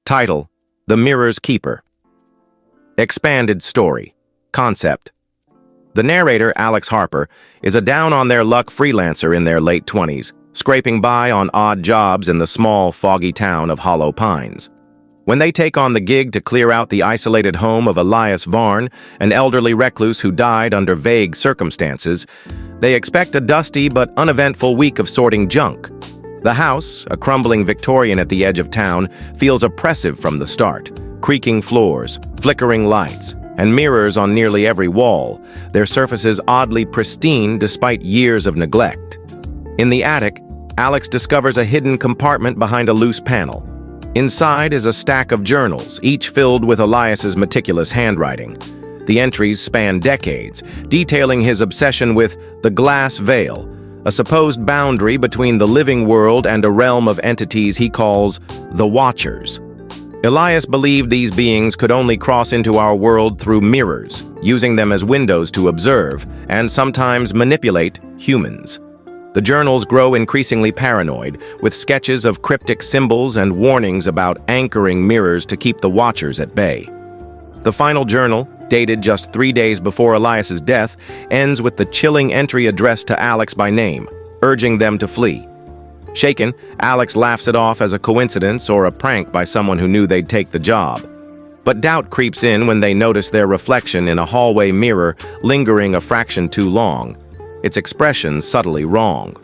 Title: The Mirror's Keeper. Expanded story. Concept: the narrator, Alex Harper, is a down-on-their-luck freelancer in their late 20s, scraping by on odd jobs in the small, foggy town of Hollow Pines. When they take on the gig to clear out the isolated home of Elias Varn, an elderly recluse who died under vague circumstances, they expect a dusty but uneventful week of sorting junk. The house, a crumbling Victorian at the edge of town, feels oppressive from the start. Creaking floors, flickering lights, and mirrors on nearly every wall, their surfaces oddly pristine despite years of neglect. In the attic, Alex discovers a hidden compartment behind a loose panel. Inside is a stack of journals, each filled with Elias's meticulous handwriting. The entries span decades, detailing his obsession with the glass veil, a supposed boundary between the living world and a realm of entities he calls the Watchers. Elias believed these beings could only cross into our world through mirrors, using them as windows to observe and sometimes manipulate humans. The journals grow increasingly paranoid, with sketches of cryptic symbols and warnings about anchoring mirrors to keep the Watchers at bay. The final journal, dated just 3 days before Elias's death, ends with the chilling entry addressed to Alex by name, urging them to flee. Shaken, Alex laughs it off as a coincidence or a prank by someone who knew they'd take the job. But doubt creeps in when they notice their reflection in a hallway mirror lingering a fraction too long, its expression subtly wrong.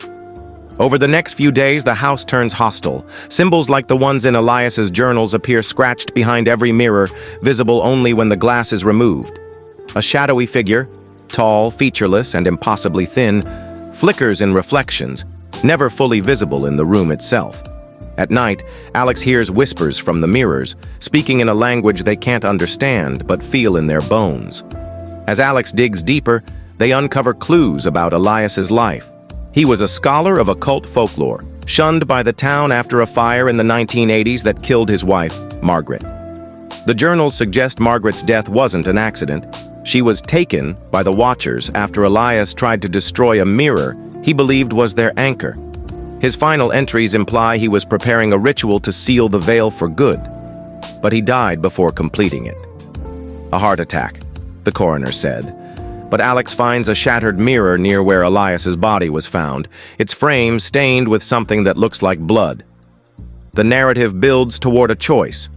Over the next few days, the house turns hostile. Symbols like the ones in Elias's journals appear scratched behind every mirror, visible only when the glass is removed. A shadowy figure, tall, featureless, and impossibly thin, flickers in reflections, never fully visible in the room itself. At night, Alex hears whispers from the mirrors, speaking in a language they can't understand but feel in their bones. As Alex digs deeper, they uncover clues about Elias's life. He was a scholar of occult folklore, shunned by the town after a fire in the 1980s that killed his wife, Margaret. The journals suggest Margaret's death wasn't an accident. She was taken by the Watchers after Elias tried to destroy a mirror he believed was their anchor. His final entries imply he was preparing a ritual to seal the veil for good, but he died before completing it. A heart attack, the coroner said. But Alex finds a shattered mirror near where Elias's body was found, its frame stained with something that looks like blood. The narrative builds toward a choice.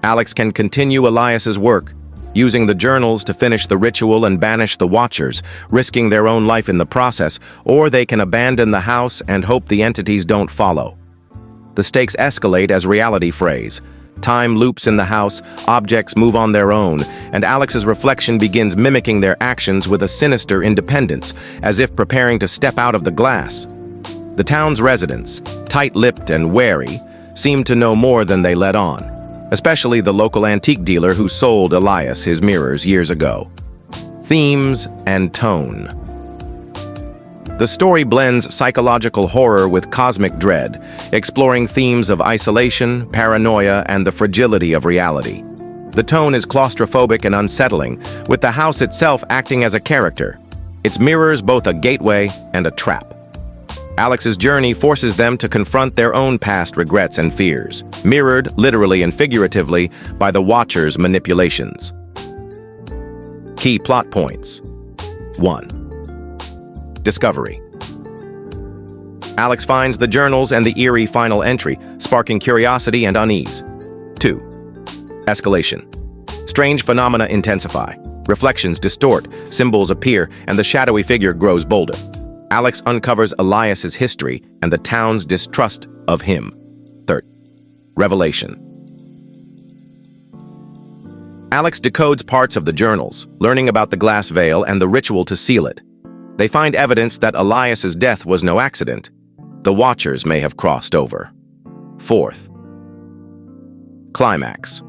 Alex can continue Elias's work, using the journals to finish the ritual and banish the Watchers, risking their own life in the process, or they can abandon the house and hope the entities don't follow. The stakes escalate as reality frays. Time loops in the house, objects move on their own, and Alex's reflection begins mimicking their actions with a sinister independence, as if preparing to step out of the glass. The town's residents, tight-lipped and wary, seem to know more than they let on, especially the local antique dealer who sold Elias his mirrors years ago. Themes and tone. The story blends psychological horror with cosmic dread, exploring themes of isolation, paranoia, and the fragility of reality. The tone is claustrophobic and unsettling, with the house itself acting as a character, its mirrors both a gateway and a trap. Alex's journey forces them to confront their own past regrets and fears, mirrored, literally and figuratively, by the Watchers' manipulations. Key plot points. 1. Discovery. Alex finds the journals and the eerie final entry, sparking curiosity and unease. 2. Escalation. Strange phenomena intensify. Reflections distort, symbols appear, and the shadowy figure grows bolder. Alex uncovers Elias's history and the town's distrust of him. 3. Revelation. Alex decodes parts of the journals, learning about the glass veil and the ritual to seal it. They find evidence that Elias's death was no accident. The Watchers may have crossed over. 4th. Climax.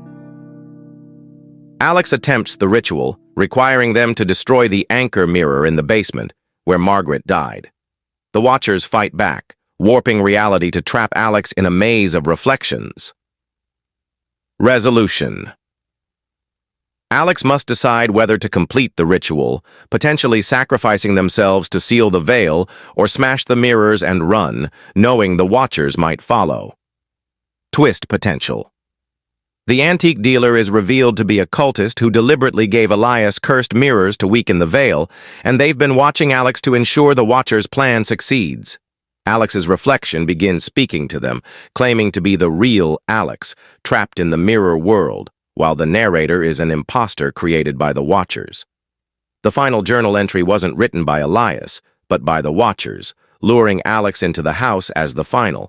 Alex attempts the ritual, requiring them to destroy the anchor mirror in the basement, where Margaret died. The Watchers fight back, warping reality to trap Alex in a maze of reflections. Resolution. Alex must decide whether to complete the ritual, potentially sacrificing themselves to seal the veil, or smash the mirrors and run, knowing the Watchers might follow. Twist potential. The antique dealer is revealed to be a cultist who deliberately gave Elias cursed mirrors to weaken the veil, and they've been watching Alex to ensure the Watcher's plan succeeds. Alex's reflection begins speaking to them, claiming to be the real Alex, trapped in the mirror world, while the narrator is an imposter created by the Watchers. The final journal entry wasn't written by Elias, but by the Watchers, luring Alex into the house as the final,